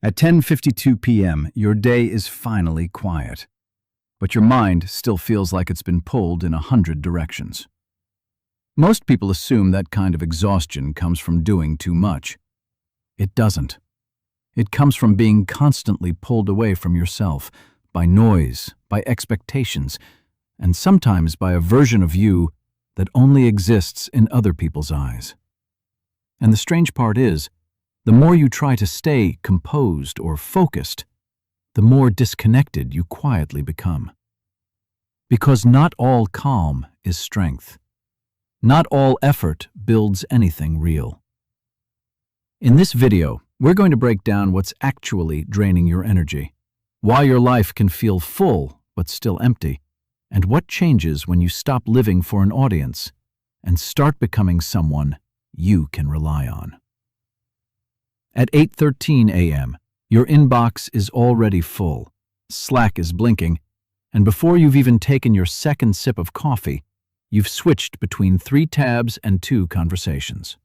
At 10:52 p.m., your day is finally quiet, but your mind still feels like it's been pulled in 100 directions. Most people assume that kind of exhaustion comes from doing too much. It doesn't. It comes from being constantly pulled away from yourself, by noise, by expectations, and sometimes by a version of you that only exists in other people's eyes. And the strange part is, the more you try to stay composed or focused, the more disconnected you quietly become. Because not all calm is strength. Not all effort builds anything real. In this video, we're going to break down what's actually draining your energy, why your life can feel full but still empty, and what changes when you stop living for an audience and start becoming someone you can rely on. At 8:13 a.m., your inbox is already full, Slack is blinking, and before you've even taken your second sip of coffee, you've switched between 3 tabs and 2 conversations.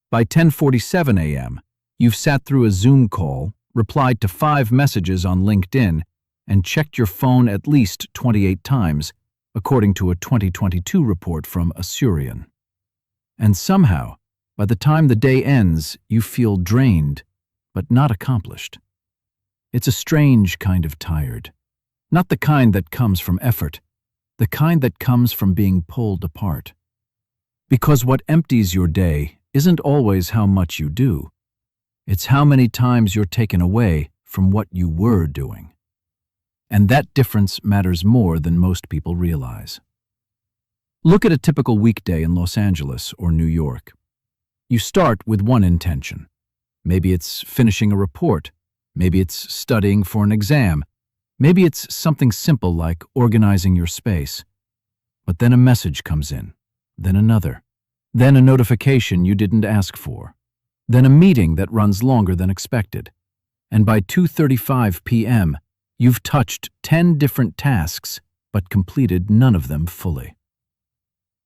By 10:47 a.m., you've sat through a Zoom call, replied to 5 messages on LinkedIn, and checked your phone at least 28 times, according to a 2022 report from Asurion. And somehow, by the time the day ends, you feel drained, but not accomplished. It's a strange kind of tired. Not the kind that comes from effort, the kind that comes from being pulled apart. Because what empties your day isn't always how much you do. It's how many times you're taken away from what you were doing. And that difference matters more than most people realize. Look at a typical weekday in Los Angeles or New York. You start with one intention. Maybe it's finishing a report. Maybe it's studying for an exam. Maybe it's something simple like organizing your space. But then a message comes in, then another, then a notification you didn't ask for, then a meeting that runs longer than expected. And by 2:35 p.m., you've touched 10 different tasks, but completed none of them fully.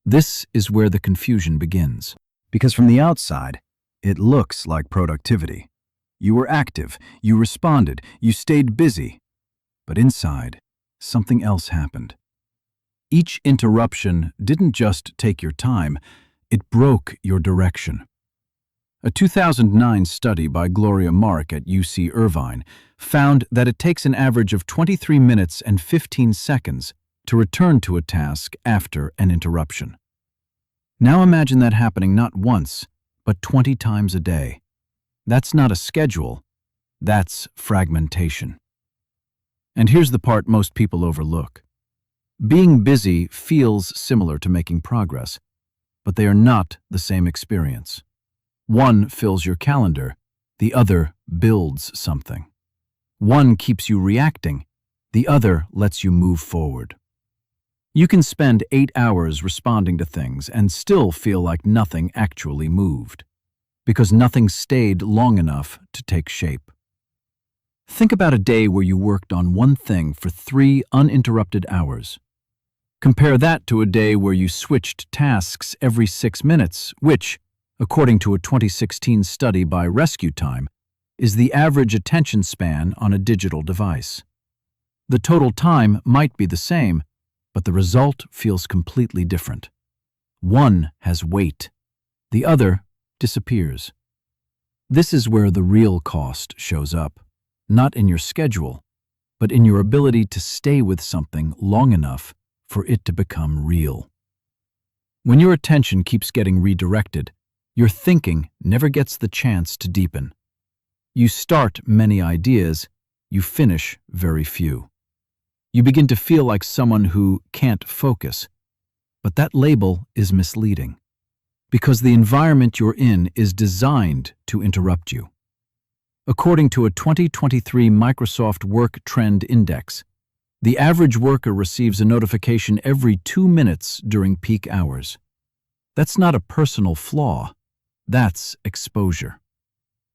This is where the confusion begins. Because from the outside, it looks like productivity. You were active, you responded, you stayed busy. But inside, something else happened. Each interruption didn't just take your time, it broke your direction. A 2009 study by Gloria Mark at UC Irvine found that it takes an average of 23 minutes and 15 seconds to return to a task after an interruption. Now imagine that happening not once, but 20 times a day. That's not a schedule, that's fragmentation. And here's the part most people overlook. Being busy feels similar to making progress, but they are not the same experience. One fills your calendar, the other builds something. One keeps you reacting, the other lets you move forward. You can spend 8 hours responding to things and still feel like nothing actually moved, because nothing stayed long enough to take shape. Think about a day where you worked on one thing for 3 uninterrupted hours. Compare that to a day where you switched tasks every 6 minutes, which, according to a 2016 study by Rescue Time, is the average attention span on a digital device. The total time might be the same, but the result feels completely different. One has weight, the other disappears. This is where the real cost shows up, not in your schedule, but in your ability to stay with something long enough for it to become real. When your attention keeps getting redirected, your thinking never gets the chance to deepen. You start many ideas, you finish very few. You begin to feel like someone who can't focus, but that label is misleading, because the environment you're in is designed to interrupt you. According to a 2023 Microsoft Work Trend Index, the average worker receives a notification every 2 minutes during peak hours. That's not a personal flaw, that's exposure.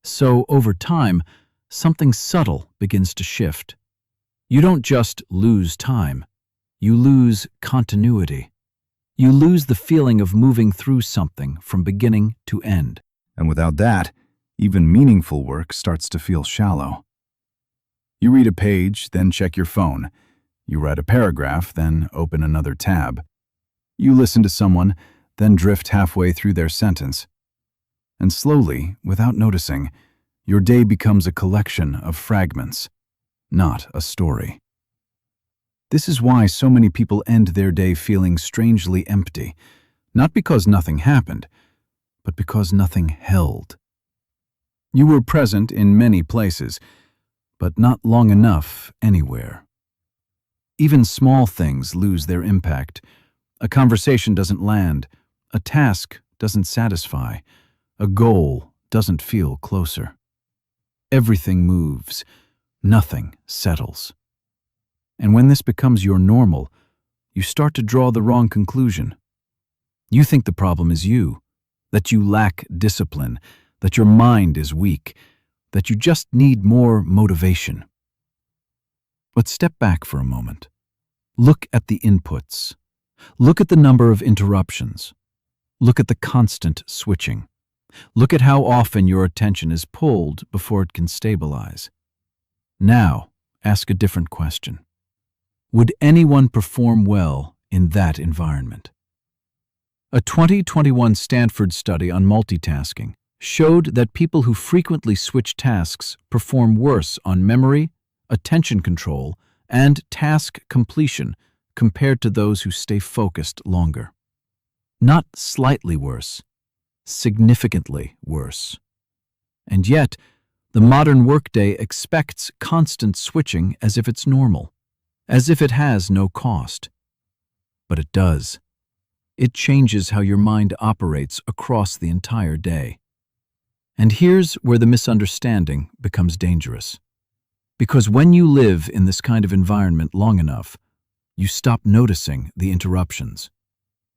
So, over time, something subtle begins to shift. You don't just lose time, you lose continuity. You lose the feeling of moving through something from beginning to end. And without that, Even meaningful work starts to feel shallow. You read a page, then check your phone. You read a paragraph, then open another tab. You listen to someone, then drift halfway through their sentence. And slowly, without noticing, your day becomes a collection of fragments, not a story. This is why so many people end their day feeling strangely empty, not because nothing happened, but because nothing held. You were present in many places, but not long enough anywhere. Even small things lose their impact. A conversation doesn't land, a task doesn't satisfy, a goal doesn't feel closer. Everything moves, nothing settles. And when this becomes your normal, you start to draw the wrong conclusion. You think the problem is you, that you lack discipline, that your mind is weak, that you just need more motivation. But step back for a moment. Look at the inputs. Look at the number of interruptions. Look at the constant switching. Look at how often your attention is pulled before it can stabilize. Now, ask a different question. Would anyone perform well in that environment? A 2021 Stanford study on multitasking showed that people who frequently switch tasks perform worse on memory, attention control, and task completion compared to those who stay focused longer. Not slightly worse, significantly worse. And yet, the modern workday expects constant switching as if it's normal, as if it has no cost. But it does. It changes how your mind operates across the entire day. And here's where the misunderstanding becomes dangerous. Because when you live in this kind of environment long enough, you stop noticing the interruptions.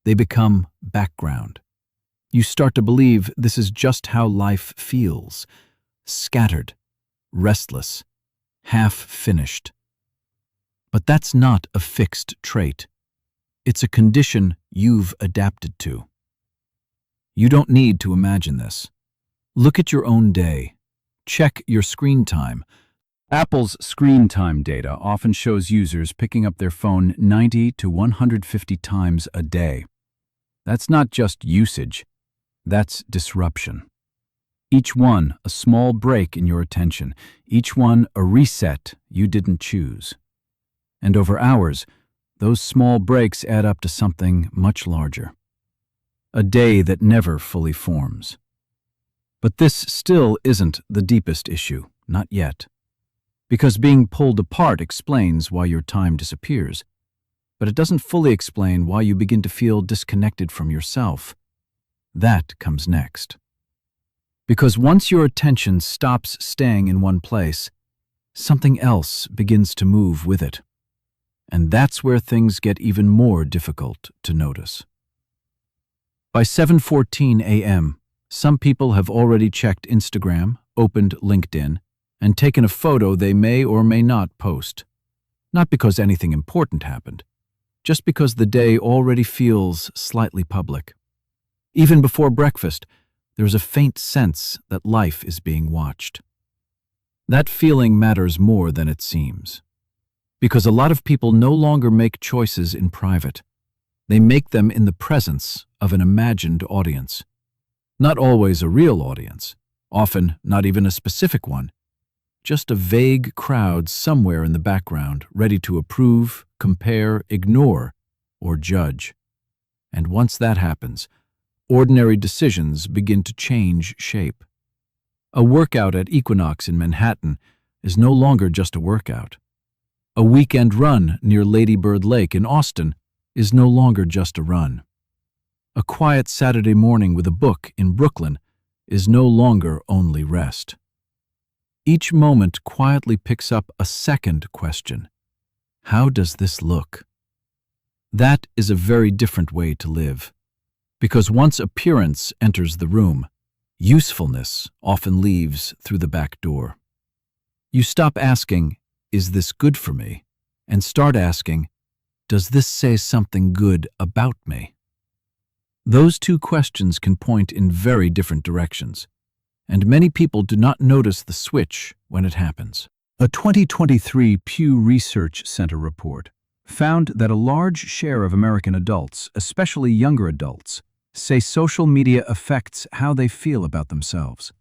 They become background. You start to believe this is just how life feels, scattered, restless, half-finished. But that's not a fixed trait. It's a condition you've adapted to. You don't need to imagine this. Look at your own day. Check your screen time. Apple's screen time data often shows users picking up their phone 90 to 150 times a day. That's not just usage, that's disruption. Each one a small break in your attention, each one a reset you didn't choose. And over hours, those small breaks add up to something much larger. A day that never fully forms. But this still isn't the deepest issue, not yet. Because being pulled apart explains why your time disappears, but it doesn't fully explain why you begin to feel disconnected from yourself. That comes next. Because once your attention stops staying in one place, something else begins to move with it. And that's where things get even more difficult to notice. By 7:14 a.m., some people have already checked Instagram, opened LinkedIn, and taken a photo they may or may not post. Not because anything important happened, just because the day already feels slightly public. Even before breakfast, there's a faint sense that life is being watched. That feeling matters more than it seems. Because a lot of people no longer make choices in private. They make them in the presence of an imagined audience. Not always a real audience, often not even a specific one. Just a vague crowd somewhere in the background, ready to approve, compare, ignore, or judge. And once that happens, ordinary decisions begin to change shape. A workout at Equinox in Manhattan is no longer just a workout. A weekend run near Lady Bird Lake in Austin is no longer just a run. A quiet Saturday morning with a book in Brooklyn is no longer only rest. Each moment quietly picks up a second question. How does this look? That is a very different way to live. Because once appearance enters the room, usefulness often leaves through the back door. You stop asking, "Is this good for me?" and start asking, "Does this say something good about me?" Those two questions can point in very different directions, and many people do not notice the switch when it happens. A 2023 Pew Research Center report found that a large share of American adults, especially younger adults, say social media affects how they feel about themselves.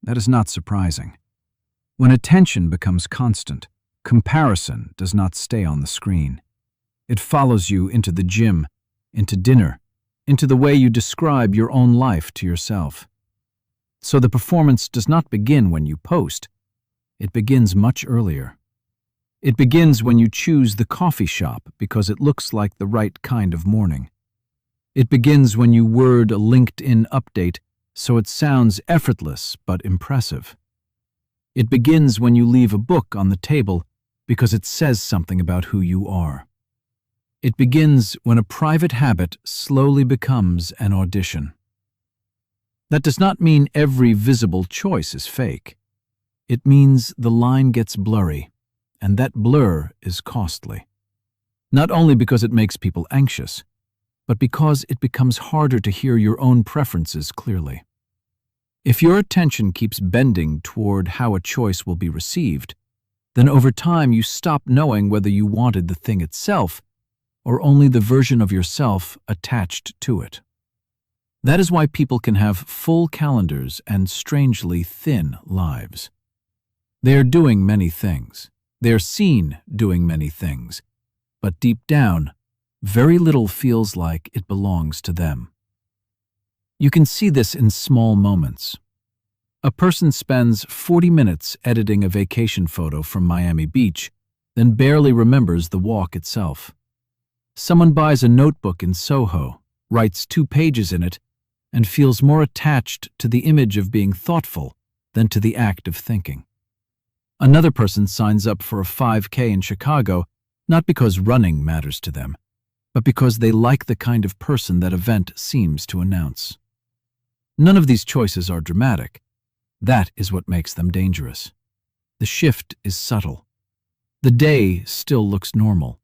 That is not surprising. When attention becomes constant, comparison does not stay on the screen. It follows you into the gym, into dinner, into the way you describe your own life to yourself. So the performance does not begin when you post. It begins much earlier. It begins when you choose the coffee shop because it looks like the right kind of morning. It begins when you word a LinkedIn update so it sounds effortless but impressive. It begins when you leave a book on the table because it says something about who you are. It begins when a private habit slowly becomes an audition. That does not mean every visible choice is fake. It means the line gets blurry, and that blur is costly. Not only because it makes people anxious, but because it becomes harder to hear your own preferences clearly. If your attention keeps bending toward how a choice will be received, then over time you stop knowing whether you wanted the thing itself or only the version of yourself attached to it. That is why people can have full calendars and strangely thin lives. They are doing many things. They are seen doing many things. But deep down, very little feels like it belongs to them. You can see this in small moments. A person spends 40 minutes editing a vacation photo from Miami Beach, then barely remembers the walk itself. Someone buys a notebook in Soho, writes 2 pages in it, and feels more attached to the image of being thoughtful than to the act of thinking. Another person signs up for a 5K in Chicago, not because running matters to them, but because they like the kind of person that event seems to announce. None of these choices are dramatic. That is what makes them dangerous. The shift is subtle. The day still looks normal.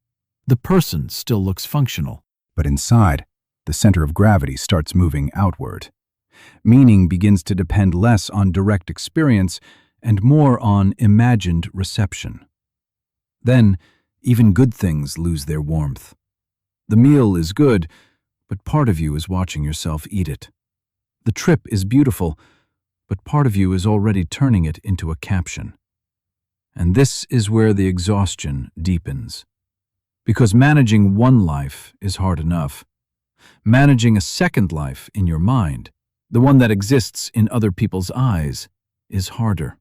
The person still looks functional. But inside, the center of gravity starts moving outward. Meaning begins to depend less on direct experience and more on imagined reception. Then, even good things lose their warmth. The meal is good, but part of you is watching yourself eat it. The trip is beautiful, but part of you is already turning it into a caption. And this is where the exhaustion deepens. Because managing one life is hard enough. Managing a second life in your mind, the one that exists in other people's eyes, is harder.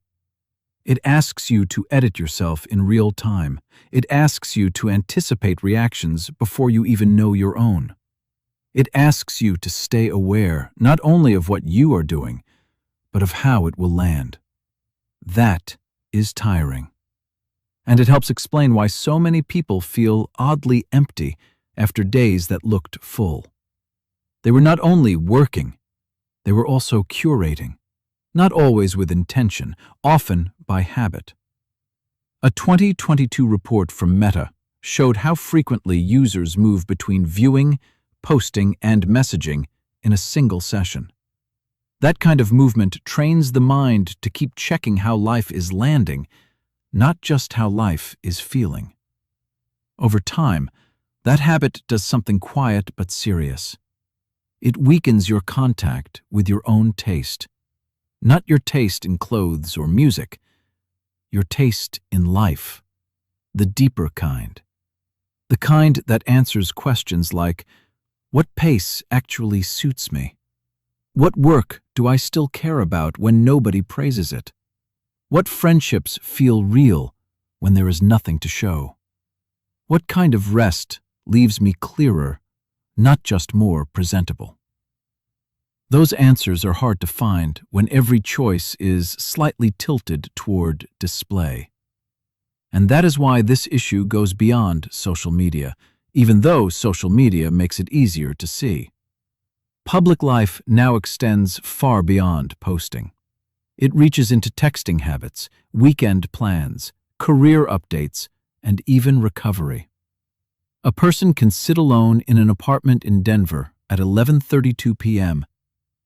It asks you to edit yourself in real time. It asks you to anticipate reactions before you even know your own. It asks you to stay aware not only of what you are doing, but of how it will land. That is tiring. And it helps explain why so many people feel oddly empty after days that looked full. They were not only working, they were also curating, not always with intention, often by habit. A 2022 report from Meta showed how frequently users move between viewing, posting, and messaging in a single session. That kind of movement trains the mind to keep checking how life is landing, not just how life is feeling. Over time, that habit does something quiet but serious. It weakens your contact with your own taste. Not your taste in clothes or music, your taste in life, the deeper kind. The kind that answers questions like, what pace actually suits me? What work do I still care about when nobody praises it? What friendships feel real when there is nothing to show? What kind of rest leaves me clearer, not just more presentable? Those answers are hard to find when every choice is slightly tilted toward display. And that is why this issue goes beyond social media, even though social media makes it easier to see. Public life now extends far beyond posting. It reaches into texting habits, weekend plans, career updates, and even recovery. A person can sit alone in an apartment in Denver at 11:32 p.m.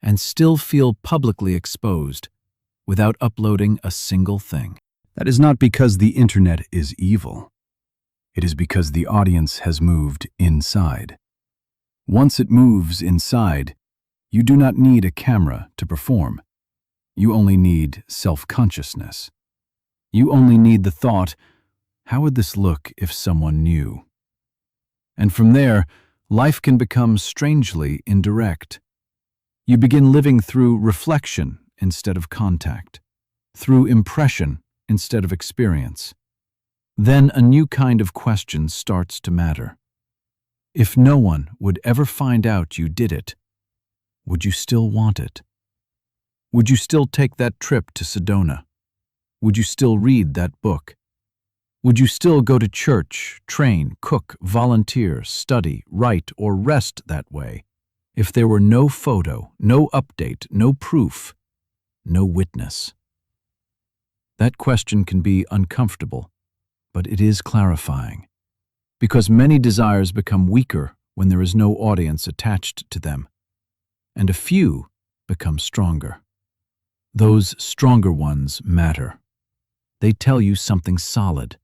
and still feel publicly exposed without uploading a single thing. That is not because the internet is evil. It is because the audience has moved inside. Once it moves inside, you do not need a camera to perform. You only need self-consciousness. You only need the thought, how would this look if someone knew? And from there, life can become strangely indirect. You begin living through reflection instead of contact, through impression instead of experience. Then a new kind of question starts to matter. If no one would ever find out you did it, would you still want it? Would you still take that trip to Sedona? Would you still read that book? Would you still go to church, train, cook, volunteer, study, write, or rest that way if there were no photo, no update, no proof, no witness? That question can be uncomfortable, but it is clarifying, because many desires become weaker when there is no audience attached to them, and a few become stronger. Those stronger ones matter. They tell you something solid.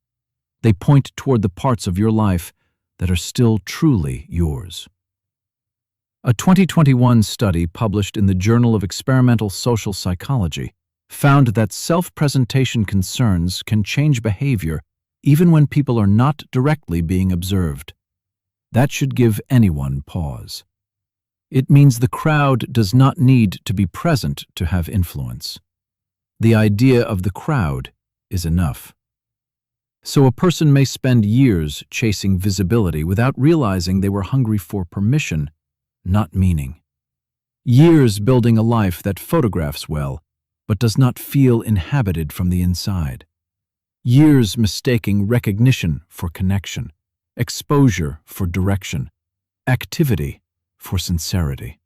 They point toward the parts of your life that are still truly yours. A 2021 study published in the Journal of Experimental Social Psychology found that self-presentation concerns can change behavior even when people are not directly being observed. That should give anyone pause. It means the crowd does not need to be present to have influence. The idea of the crowd is enough. So a person may spend years chasing visibility without realizing they were hungry for permission, not meaning. Years building a life that photographs well, but does not feel inhabited from the inside. Years mistaking recognition for connection, exposure for direction, activity for sincerity.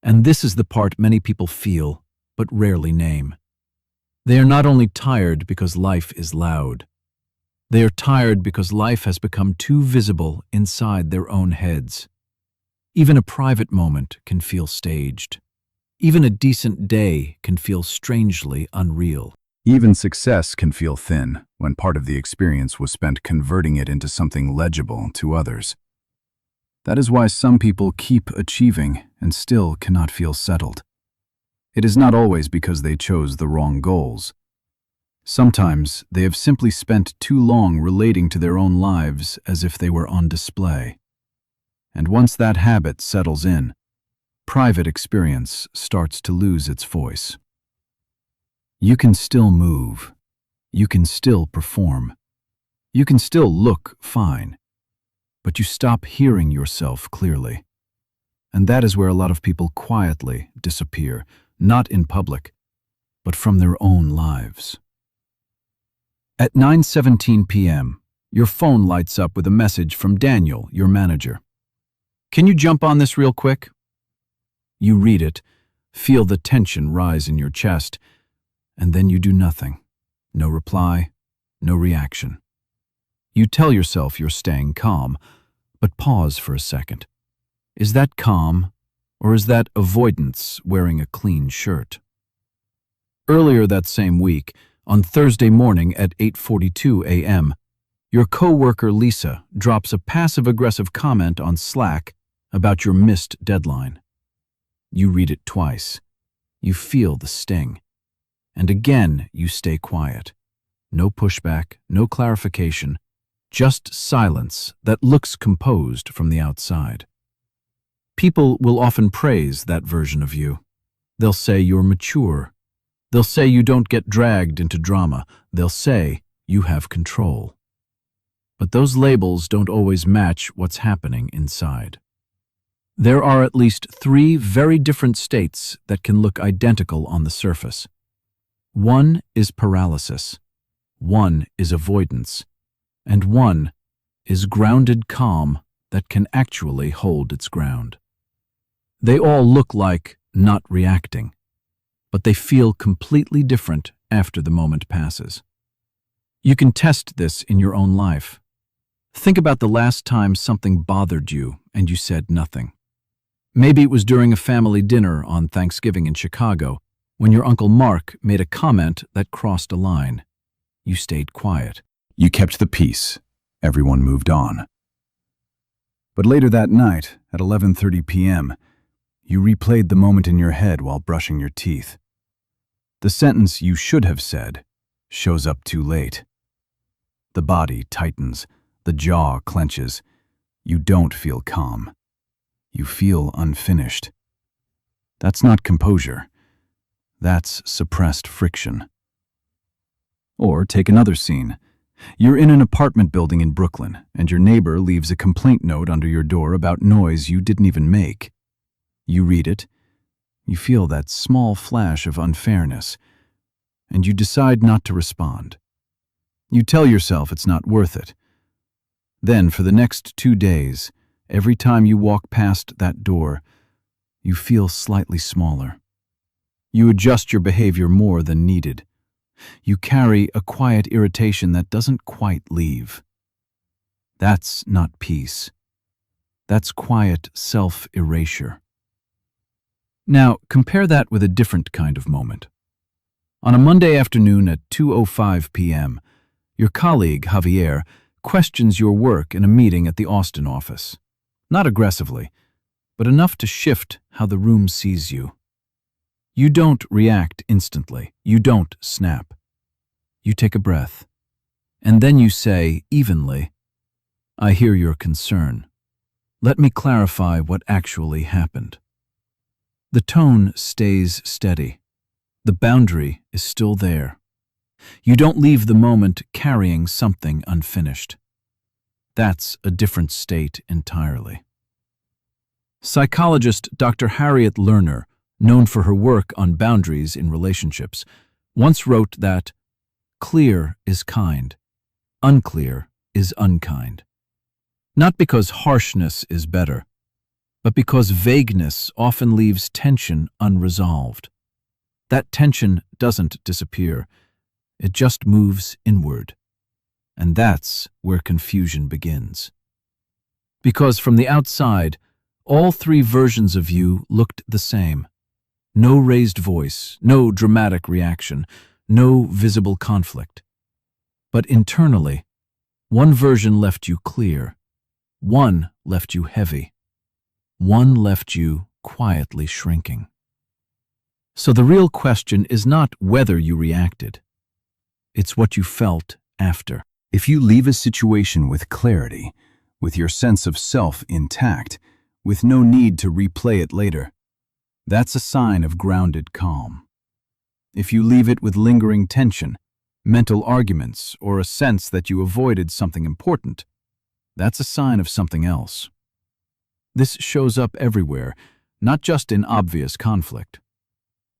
And this is the part many people feel, but rarely name. They are not only tired because life is loud. They are tired because life has become too visible inside their own heads. Even a private moment can feel staged. Even a decent day can feel strangely unreal. Even success can feel thin when part of the experience was spent converting it into something legible to others. That is why some people keep achieving and still cannot feel settled. It is not always because they chose the wrong goals. Sometimes they have simply spent too long relating to their own lives as if they were on display. And once that habit settles in, private experience starts to lose its voice. You can still move. You can still perform. You can still look fine. But you stop hearing yourself clearly. And that is where a lot of people quietly disappear, not in public, but from their own lives. At 9:17 p.m., your phone lights up with a message from Daniel, your manager. Can you jump on this real quick? You read it, feel the tension rise in your chest, and then you do nothing. No reply, no reaction. You tell yourself you're staying calm, but pause for a second. Is that calm, or is that avoidance wearing a clean shirt? Earlier that same week, on Thursday morning at 8:42 a.m., your coworker Lisa drops a passive-aggressive comment on Slack about your missed deadline. You read it twice. You feel the sting. And again, you stay quiet. No pushback, no clarification, just silence that looks composed from the outside. People will often praise that version of you. They'll say you're mature. They'll say you don't get dragged into drama. They'll say you have control. But those labels don't always match what's happening inside. There are at least 3 very different states that can look identical on the surface. One is paralysis, one is avoidance, and one is grounded calm that can actually hold its ground. They all look like not reacting, but they feel completely different after the moment passes. You can test this in your own life. Think about the last time something bothered you and you said nothing. Maybe it was during a family dinner on Thanksgiving in Chicago, When your Uncle Mark made a comment that crossed a line, you stayed quiet. You kept the peace. Everyone moved on. But later that night, at 11:30 p.m., you replayed the moment in your head while brushing your teeth. The sentence you should have said shows up too late. The body tightens, the jaw clenches. You don't feel calm. You feel unfinished. That's not composure. That's suppressed friction. Or take another scene. You're in an apartment building in Brooklyn, and your neighbor leaves a complaint note under your door about noise you didn't even make. You read it. You feel that small flash of unfairness, and you decide not to respond. You tell yourself it's not worth it. Then, for the next 2 days, every time you walk past that door, you feel slightly smaller. You adjust your behavior more than needed. You carry a quiet irritation that doesn't quite leave. That's not peace. That's quiet self-erasure. Now, compare that with a different kind of moment. On a Monday afternoon at 2:05 p.m., your colleague, Javier, questions your work in a meeting at the Austin office. Not aggressively, but enough to shift how the room sees you. You don't react instantly. You don't snap. You take a breath. And then you say, evenly, "I hear your concern. Let me clarify what actually happened." The tone stays steady. The boundary is still there. You don't leave the moment carrying something unfinished. That's a different state entirely. Psychologist Dr. Harriet Lerner, known for her work on boundaries in relationships, once wrote that clear is kind, unclear is unkind. Not because harshness is better, but because vagueness often leaves tension unresolved. That tension doesn't disappear, it just moves inward. And that's where confusion begins. Because from the outside, all three versions of you looked the same. No raised voice, no dramatic reaction, no visible conflict. But internally, one version left you clear, one left you heavy, one left you quietly shrinking. So the real question is not whether you reacted, it's what you felt after. If you leave a situation with clarity, with your sense of self intact, with no need to replay it later, that's a sign of grounded calm. If you leave it with lingering tension, mental arguments, or a sense that you avoided something important, that's a sign of something else. This shows up everywhere, not just in obvious conflict.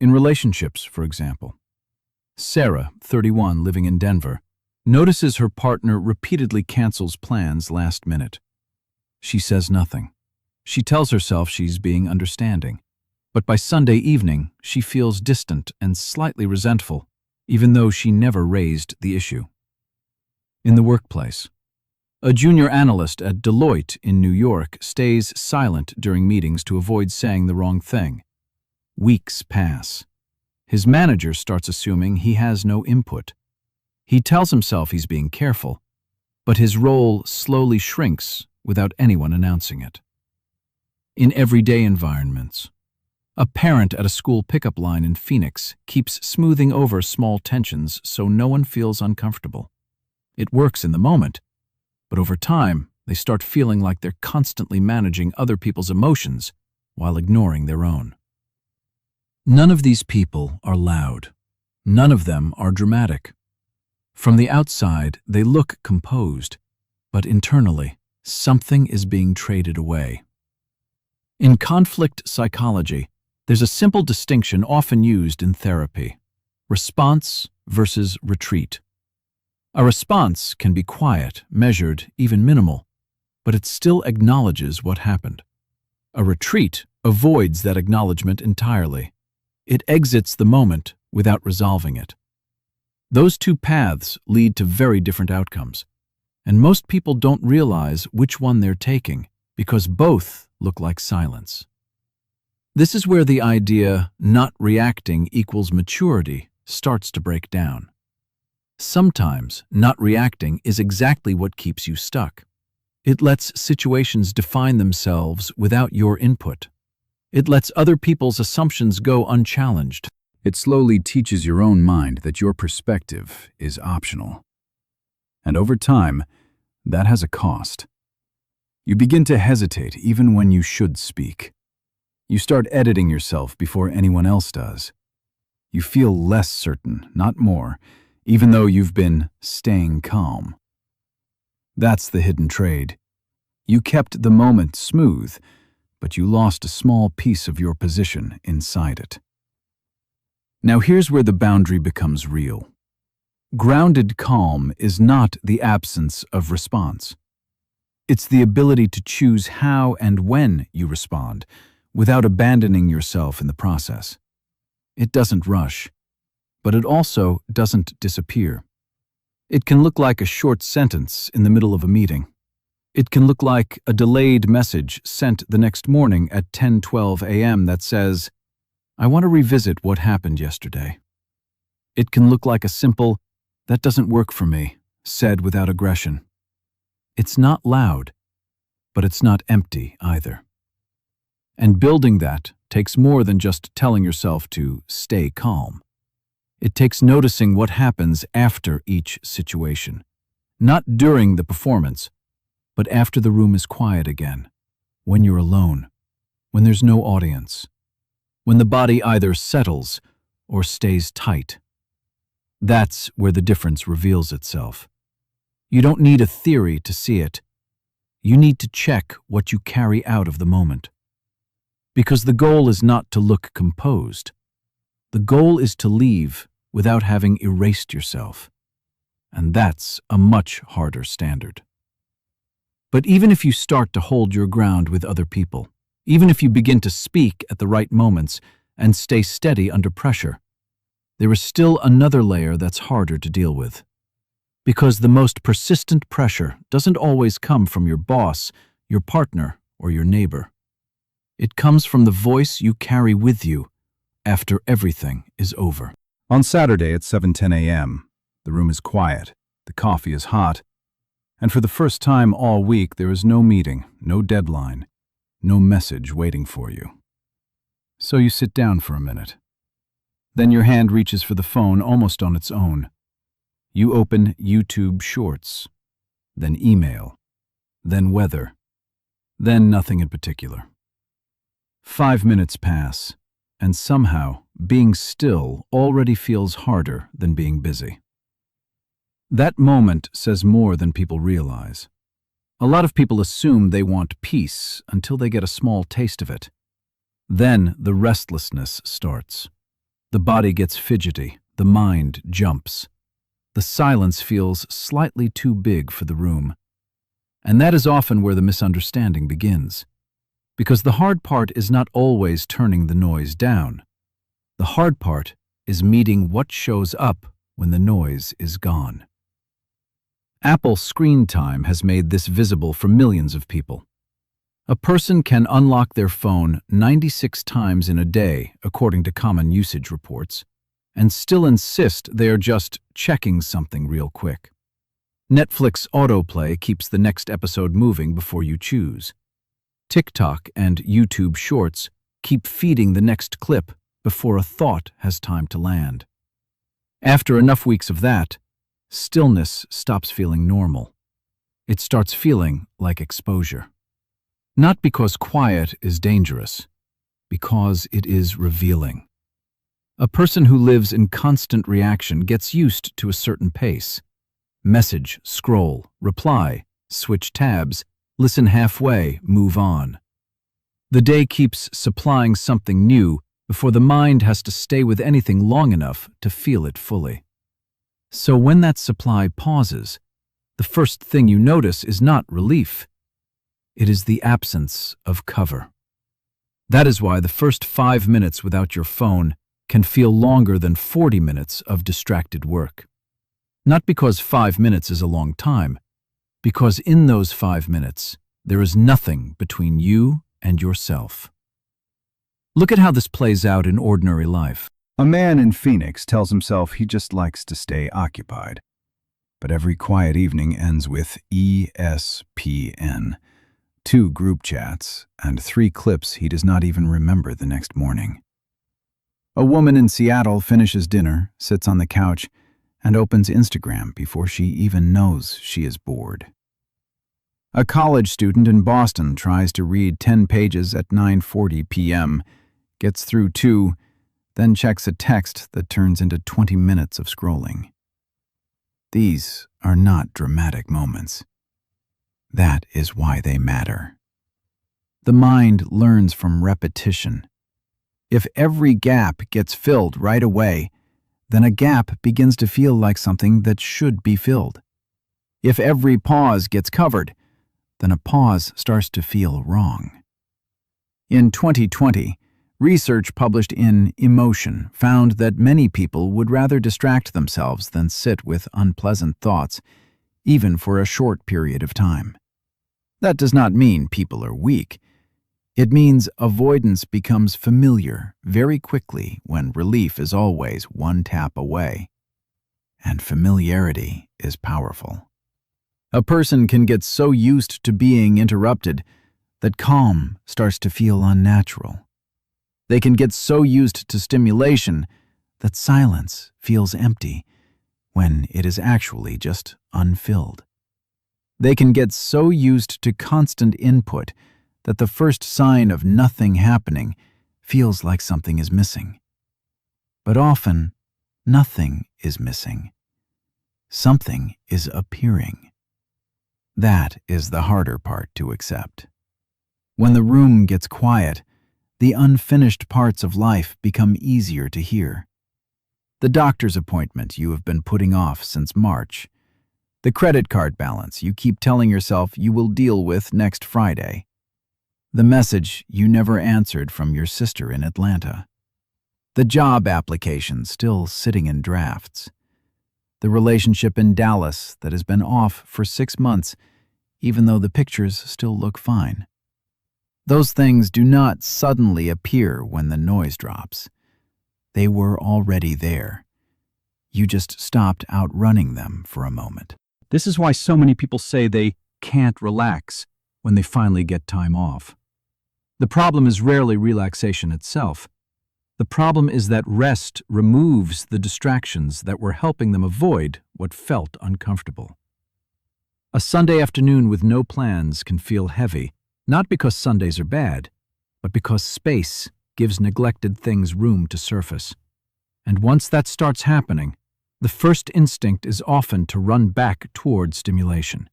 In relationships, for example. Sarah, 31, living in Denver, notices her partner repeatedly cancels plans last minute. She says nothing. She tells herself she's being understanding. But by Sunday evening, she feels distant and slightly resentful, even though she never raised the issue. In the workplace, a junior analyst at Deloitte in New York stays silent during meetings to avoid saying the wrong thing. Weeks pass. His manager starts assuming he has no input. He tells himself he's being careful, but his role slowly shrinks without anyone announcing it. In everyday environments, a parent at a school pickup line in Phoenix keeps smoothing over small tensions so no one feels uncomfortable. It works in the moment, but over time, they start feeling like they're constantly managing other people's emotions while ignoring their own. None of these people are loud. None of them are dramatic. From the outside, they look composed, but internally, something is being traded away. In conflict psychology, there's a simple distinction often used in therapy: response versus retreat. A response can be quiet, measured, even minimal, but it still acknowledges what happened. A retreat avoids that acknowledgement entirely. It exits the moment without resolving it. Those two paths lead to very different outcomes, and most people don't realize which one they're taking because both look like silence. This is where the idea not reacting equals maturity starts to break down. Sometimes not reacting is exactly what keeps you stuck. It lets situations define themselves without your input. It lets other people's assumptions go unchallenged. It slowly teaches your own mind that your perspective is optional. And over time, that has a cost. You begin to hesitate even when you should speak. You start editing yourself before anyone else does. You feel less certain, not more, even though you've been staying calm. That's the hidden trade. You kept the moment smooth, but you lost a small piece of your position inside it. Now here's where the boundary becomes real. Grounded calm is not the absence of response. It's the ability to choose how and when you respond, without abandoning yourself in the process. It doesn't rush, but it also doesn't disappear. It can look like a short sentence in the middle of a meeting. It can look like a delayed message sent the next morning at 10:12 a.m. that says, "I want to revisit what happened yesterday." It can look like a simple, "That doesn't work for me," said without aggression. It's not loud, but it's not empty either. And building that takes more than just telling yourself to stay calm. It takes noticing what happens after each situation, not during the performance, but after the room is quiet again, when you're alone, when there's no audience, when the body either settles or stays tight. That's where the difference reveals itself. You don't need a theory to see it. You need to check what you carry out of the moment. Because the goal is not to look composed. The goal is to leave without having erased yourself. And that's a much harder standard. But even if you start to hold your ground with other people, even if you begin to speak at the right moments and stay steady under pressure, there is still another layer that's harder to deal with. Because the most persistent pressure doesn't always come from your boss, your partner, or your neighbor. It comes from the voice you carry with you after everything is over. On Saturday at 7:10 a.m., the room is quiet, the coffee is hot, and for the first time all week there is no meeting, no deadline, no message waiting for you. So you sit down for a minute. Then your hand reaches for the phone almost on its own. You open YouTube Shorts, then email, then weather, then nothing in particular. 5 minutes pass, and somehow being still already feels harder than being busy. That moment says more than people realize. A lot of people assume they want peace until they get a small taste of it. Then the restlessness starts. The body gets fidgety, the mind jumps. The silence feels slightly too big for the room. And that is often where the misunderstanding begins. Because the hard part is not always turning the noise down. The hard part is meeting what shows up when the noise is gone. Apple Screen Time has made this visible for millions of people. A person can unlock their phone 96 times in a day, according to common usage reports, and still insist they are just checking something real quick. Netflix autoplay keeps the next episode moving before you choose. TikTok and YouTube Shorts keep feeding the next clip before a thought has time to land. After enough weeks of that, stillness stops feeling normal. It starts feeling like exposure. Not because quiet is dangerous, because it is revealing. A person who lives in constant reaction gets used to a certain pace. Message, scroll, reply, switch tabs, listen halfway, move on. The day keeps supplying something new before the mind has to stay with anything long enough to feel it fully. So when that supply pauses, the first thing you notice is not relief. It is the absence of cover. That is why the first 5 minutes without your phone can feel longer than 40 minutes of distracted work. Not because 5 minutes is a long time, because in those 5 minutes, there is nothing between you and yourself. Look at how this plays out in ordinary life. A man in Phoenix tells himself he just likes to stay occupied. But every quiet evening ends with ESPN, 2 group chats, and 3 clips he does not even remember the next morning. A woman in Seattle finishes dinner, sits on the couch, and opens Instagram before she even knows she is bored. A college student in Boston tries to read 10 pages at 9:40 p.m., gets through 2, then checks a text that turns into 20 minutes of scrolling. These are not dramatic moments. That is why they matter. The mind learns from repetition. If every gap gets filled right away, then a gap begins to feel like something that should be filled. If every pause gets covered, then a pause starts to feel wrong. In 2020, research published in Emotion found that many people would rather distract themselves than sit with unpleasant thoughts, even for a short period of time. That does not mean people are weak. It means avoidance becomes familiar very quickly when relief is always one tap away. And familiarity is powerful. A person can get so used to being interrupted that calm starts to feel unnatural. They can get so used to stimulation that silence feels empty when it is actually just unfilled. They can get so used to constant input that the first sign of nothing happening feels like something is missing. But often, nothing is missing. Something is appearing. That is the harder part to accept. When the room gets quiet, the unfinished parts of life become easier to hear. The doctor's appointment you have been putting off since March. The credit card balance you keep telling yourself you will deal with next Friday. The message you never answered from your sister in Atlanta. The job application still sitting in drafts. The relationship in Dallas that has been off for 6 months, even though the pictures still look fine. Those things do not suddenly appear when the noise drops. They were already there. You just stopped outrunning them for a moment. This is why so many people say they can't relax when they finally get time off. The problem is rarely relaxation itself. The problem is that rest removes the distractions that were helping them avoid what felt uncomfortable. A Sunday afternoon with no plans can feel heavy, not because Sundays are bad, but because space gives neglected things room to surface. And once that starts happening, the first instinct is often to run back toward stimulation.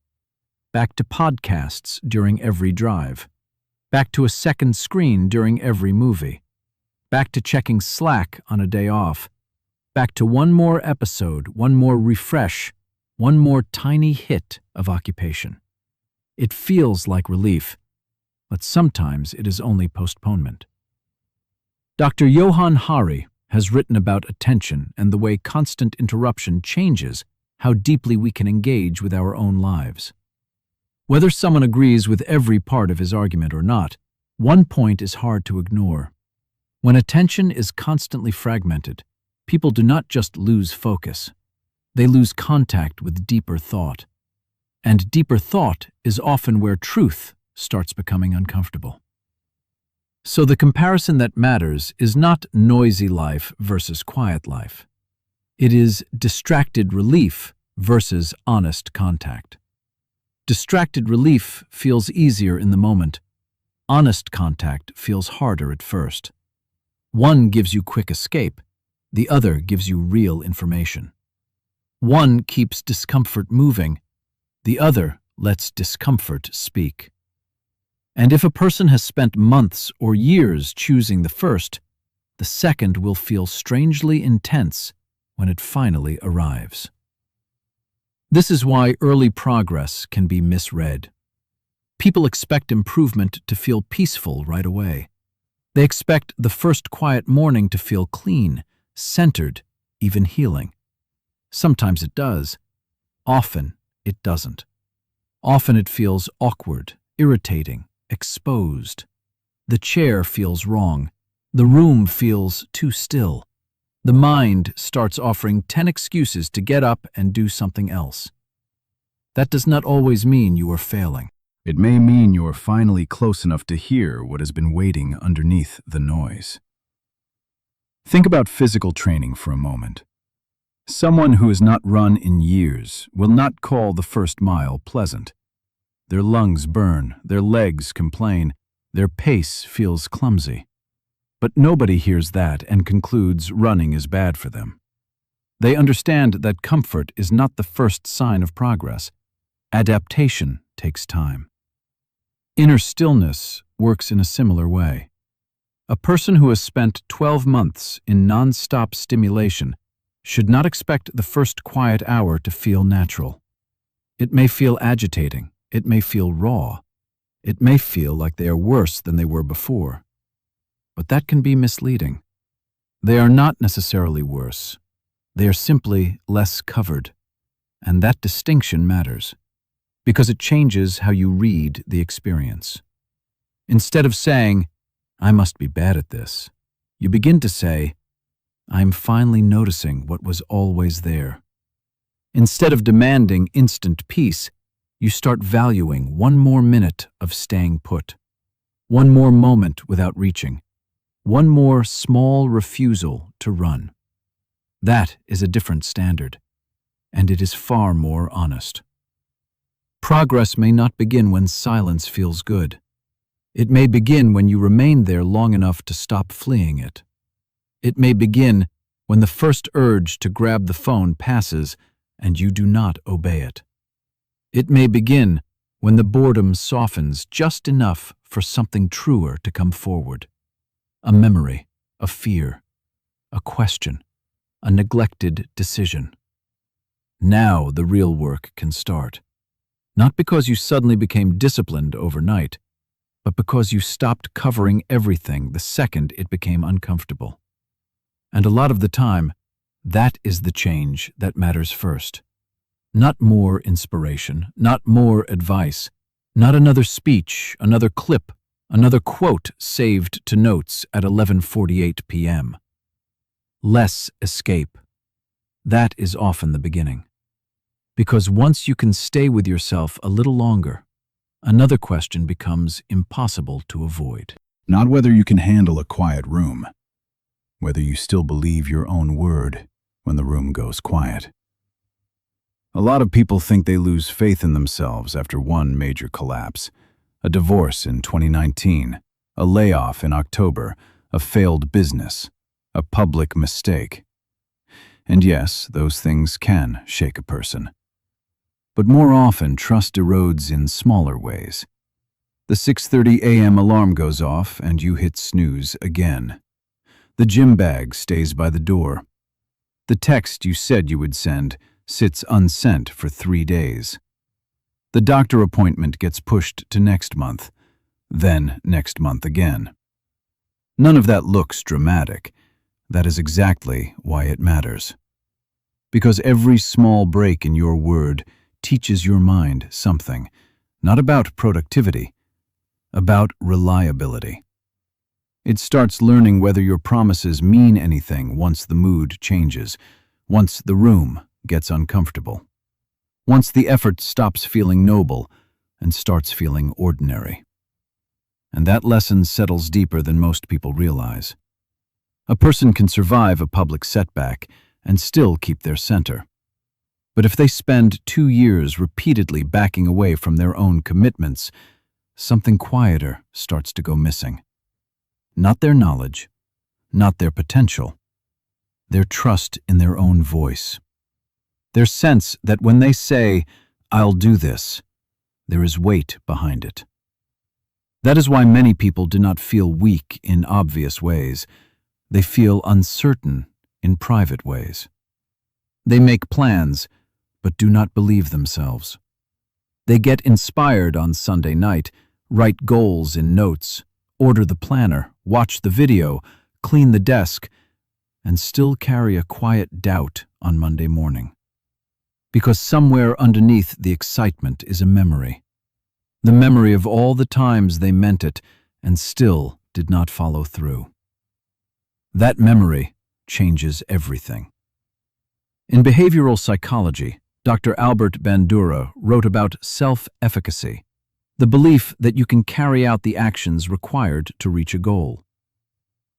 Back to podcasts during every drive. Back to a second screen during every movie. Back to checking Slack on a day off. Back to one more episode, one more refresh, one more tiny hit of occupation. It feels like relief, but sometimes it is only postponement. Dr. Johann Hari has written about attention and the way constant interruption changes how deeply we can engage with our own lives. Whether someone agrees with every part of his argument or not, one point is hard to ignore. When attention is constantly fragmented, people do not just lose focus. They lose contact with deeper thought. And deeper thought is often where truth starts becoming uncomfortable. So the comparison that matters is not noisy life versus quiet life. It is distracted relief versus honest contact. Distracted relief feels easier in the moment. Honest contact feels harder at first. One gives you quick escape. The other gives you real information. One keeps discomfort moving. The other lets discomfort speak. And if a person has spent months or years choosing the first, the second will feel strangely intense when it finally arrives. This is why early progress can be misread. People expect improvement to feel peaceful right away. They expect the first quiet morning to feel clean, centered, even healing. Sometimes it does. Often it doesn't. Often it feels awkward, irritating, exposed. The chair feels wrong. The room feels too still. The mind starts offering 10 excuses to get up and do something else. That does not always mean you are failing. It may mean you are finally close enough to hear what has been waiting underneath the noise. Think about physical training for a moment. Someone who has not run in years will not call the first mile pleasant. Their lungs burn, their legs complain, their pace feels clumsy. But nobody hears that and concludes running is bad for them. They understand that comfort is not the first sign of progress. Adaptation takes time. Inner stillness works in a similar way. A person who has spent 12 months in non-stop stimulation should not expect the first quiet hour to feel natural. It may feel agitating, it may feel raw, it may feel like they are worse than they were before. But that can be misleading. They are not necessarily worse. They are simply less covered. And that distinction matters, because it changes how you read the experience. Instead of saying, "I must be bad at this," you begin to say, "I'm finally noticing what was always there." Instead of demanding instant peace, you start valuing one more minute of staying put, one more moment without reaching, one more small refusal to run. That is a different standard, and it is far more honest. Progress may not begin when silence feels good. It may begin when you remain there long enough to stop fleeing it. It may begin when the first urge to grab the phone passes and you do not obey it. It may begin when the boredom softens just enough for something truer to come forward. A memory, a fear, a question, a neglected decision. Now the real work can start. Not because you suddenly became disciplined overnight, but because you stopped covering everything the second it became uncomfortable. And a lot of the time, that is the change that matters first. Not more inspiration, not more advice, not another speech, another clip, another quote saved to notes at 11:48 p.m. Less escape. That is often the beginning. Because once you can stay with yourself a little longer, another question becomes impossible to avoid. Not whether you can handle a quiet room, whether you still believe your own word when the room goes quiet. A lot of people think they lose faith in themselves after one major collapse. A divorce in 2019, a layoff in October, a failed business, a public mistake. And yes, those things can shake a person. But more often, trust erodes in smaller ways. The 6:30 a.m. alarm goes off and you hit snooze again. The gym bag stays by the door. The text you said you would send sits unsent for 3 days. The doctor appointment gets pushed to next month, then next month again. None of that looks dramatic. That is exactly why it matters. Because every small break in your word teaches your mind something, not about productivity, about reliability. It starts learning whether your promises mean anything once the mood changes, once the room gets uncomfortable, once the effort stops feeling noble and starts feeling ordinary. And that lesson settles deeper than most people realize. A person can survive a public setback and still keep their center. But if they spend 2 years repeatedly backing away from their own commitments, something quieter starts to go missing. Not their knowledge, not their potential, their trust in their own voice. Their sense that when they say, "I'll do this," there is weight behind it. That is why many people do not feel weak in obvious ways. They feel uncertain in private ways. They make plans, but do not believe themselves. They get inspired on Sunday night, write goals in notes, order the planner, watch the video, clean the desk, and still carry a quiet doubt on Monday morning. Because somewhere underneath the excitement is a memory. The memory of all the times they meant it and still did not follow through. That memory changes everything. In behavioral psychology, Dr. Albert Bandura wrote about self-efficacy, the belief that you can carry out the actions required to reach a goal.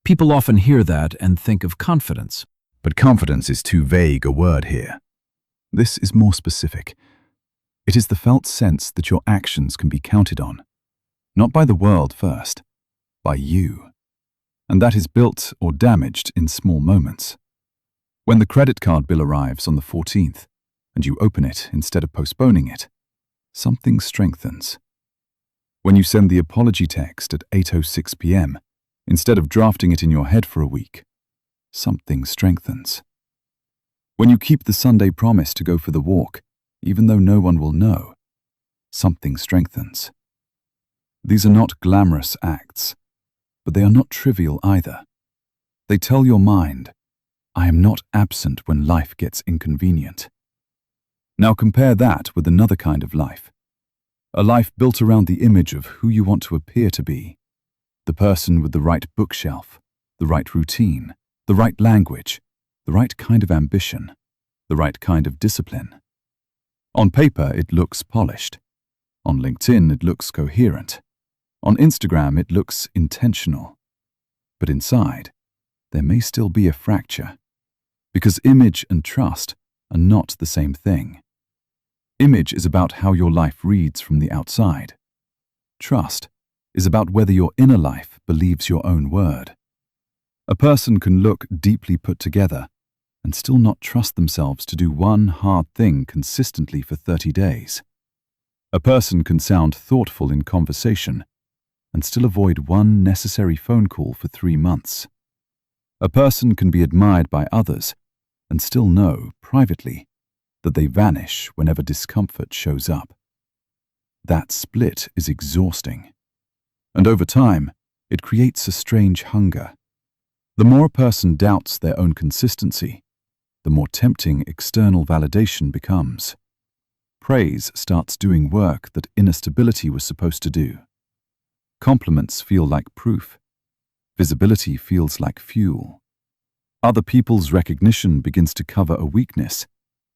People often hear that and think of confidence. But confidence is too vague a word here. This is more specific. It is the felt sense that your actions can be counted on, not by the world first, by you. And that is built or damaged in small moments. When the credit card bill arrives on the 14th, and you open it instead of postponing it, something strengthens. When you send the apology text at 8:06 p.m., instead of drafting it in your head for a week, something strengthens. When you keep the Sunday promise to go for the walk, even though no one will know, something strengthens. These are not glamorous acts, but they are not trivial either. They tell your mind, I am not absent when life gets inconvenient. Now compare that with another kind of life. A life built around the image of who you want to appear to be. The person with the right bookshelf, the right routine, the right language, the right kind of ambition, the right kind of discipline. On paper, it looks polished. On LinkedIn, it looks coherent. On Instagram, it looks intentional. But inside, there may still be a fracture. Because image and trust are not the same thing. Image is about how your life reads from the outside. Trust is about whether your inner life believes your own word. A person can look deeply put together and still not trust themselves to do one hard thing consistently for 30 days. A person can sound thoughtful in conversation and still avoid one necessary phone call for 3 months. A person can be admired by others and still know, privately, that they vanish whenever discomfort shows up. That split is exhausting. And over time, it creates a strange hunger. The more a person doubts their own consistency, the more tempting external validation becomes. Praise starts doing work that inner stability was supposed to do. Compliments feel like proof. Visibility feels like fuel. Other people's recognition begins to cover a weakness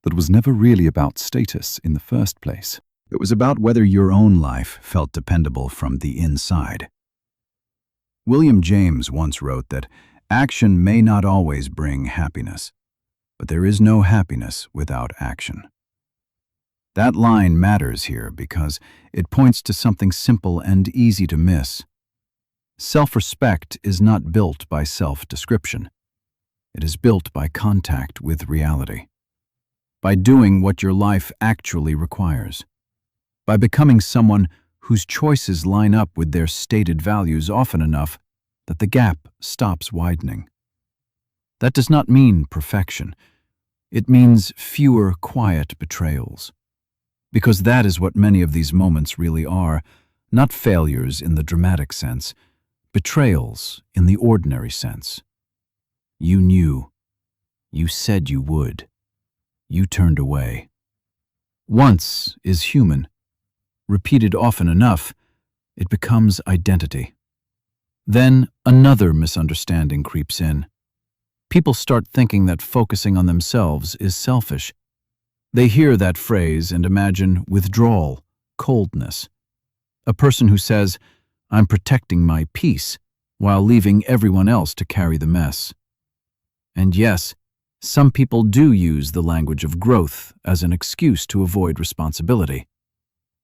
that was never really about status in the first place. It was about whether your own life felt dependable from the inside. William James once wrote that action may not always bring happiness, but there is no happiness without action. That line matters here because it points to something simple and easy to miss. Self-respect is not built by self-description. It is built by contact with reality. By doing what your life actually requires. By becoming someone whose choices line up with their stated values often enough that the gap stops widening. That does not mean perfection. It means fewer quiet betrayals. Because that is what many of these moments really are, not failures in the dramatic sense, betrayals in the ordinary sense. You knew. You said you would. You turned away. Once is human. Repeated often enough, it becomes identity. Then another misunderstanding creeps in. People start thinking that focusing on themselves is selfish. They hear that phrase and imagine withdrawal, coldness. A person who says, "I'm protecting my peace," while leaving everyone else to carry the mess. And yes, some people do use the language of growth as an excuse to avoid responsibility.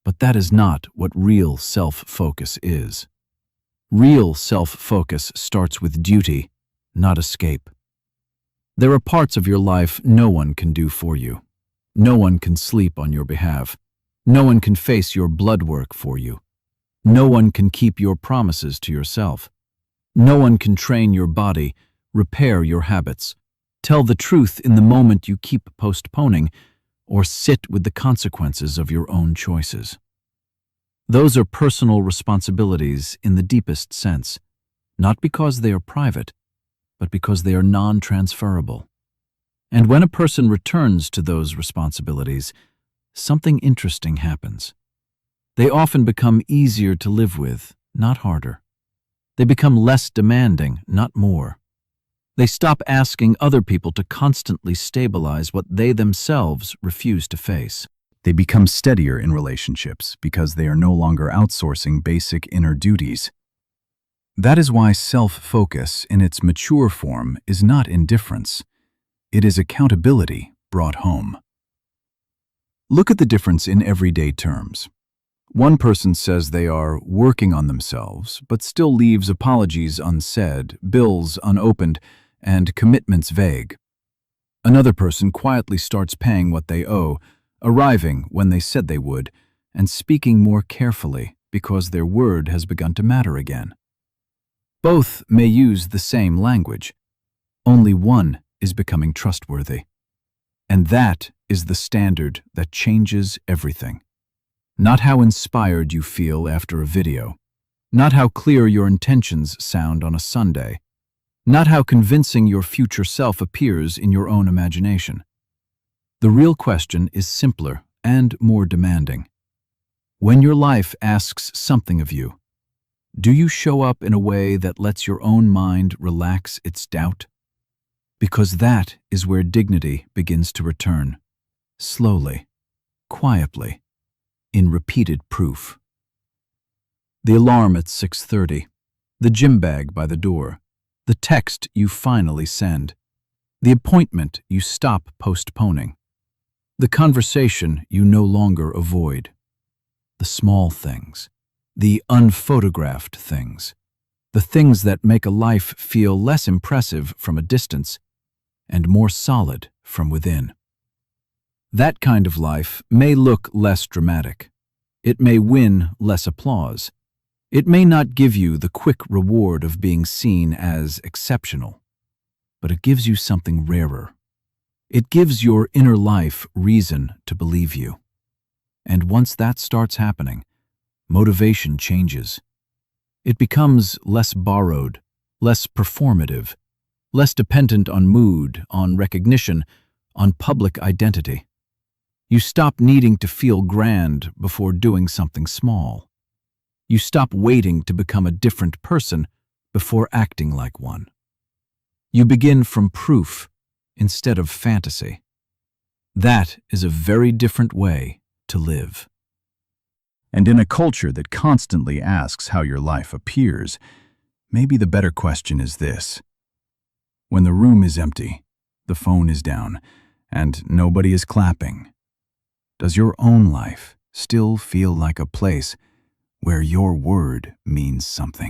But that is not what real self-focus is. Real self-focus starts with duty, not escape. There are parts of your life no one can do for you. No one can sleep on your behalf. No one can face your blood work for you. No one can keep your promises to yourself. No one can train your body, repair your habits, tell the truth in the moment you keep postponing, or sit with the consequences of your own choices. Those are personal responsibilities in the deepest sense, not because they are private, but because they are non-transferable. And when a person returns to those responsibilities, something interesting happens. They often become easier to live with, not harder. They become less demanding, not more. They stop asking other people to constantly stabilize what they themselves refuse to face. They become steadier in relationships because they are no longer outsourcing basic inner duties. That is why self-focus in its mature form is not indifference. It is accountability brought home. Look at the difference in everyday terms. One person says they are working on themselves, but still leaves apologies unsaid, bills unopened, and commitments vague. Another person quietly starts paying what they owe, arriving when they said they would, and speaking more carefully because their word has begun to matter again. Both may use the same language. Only one is becoming trustworthy. And that is the standard that changes everything. Not how inspired you feel after a video, not how clear your intentions sound on a Sunday, not how convincing your future self appears in your own imagination. The real question is simpler and more demanding. When your life asks something of you, do you show up in a way that lets your own mind relax its doubt? Because that is where dignity begins to return, slowly, quietly, in repeated proof. The alarm at 6:30, the gym bag by the door, the text you finally send, the appointment you stop postponing, the conversation you no longer avoid, the small things, the unphotographed things, the things that make a life feel less impressive from a distance and more solid from within. That kind of life may look less dramatic. It may win less applause. It may not give you the quick reward of being seen as exceptional, but it gives you something rarer. It gives your inner life reason to believe you. And once that starts happening, motivation changes. It becomes less borrowed, less performative, less dependent on mood, on recognition, on public identity. You stop needing to feel grand before doing something small. You stop waiting to become a different person before acting like one. You begin from proof instead of fantasy. That is a very different way to live. And in a culture that constantly asks how your life appears, maybe the better question is this. When the room is empty, the phone is down, and nobody is clapping, does your own life still feel like a place where your word means something?